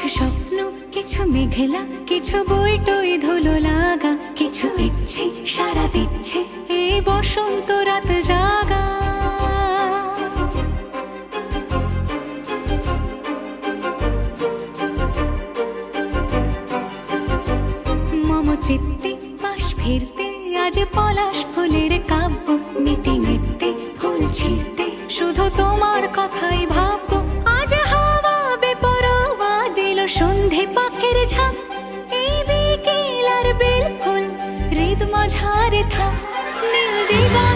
কিছু স্বপ্ন, কিছু মেঘলা, কিছু বই টই ধুলো লাগা, কিছু ইচ্ছে সারা দিচ্ছে এই বসন্ত রাত জাগা। মম চিত্তে পাশ ফিরতে আজ পলাশ ফুলের কাব্য, নিতে নৃত্যে ফুল ছিঁড়তে শুধু তোমার কথাই ভাববো। আজ হাওয়া বেপরোয়া দিল সন্ধে পাখির ঝাঁক, এই বিকেল আর বেল ফুল হৃদ মাঝারে থাক নীল দিগা।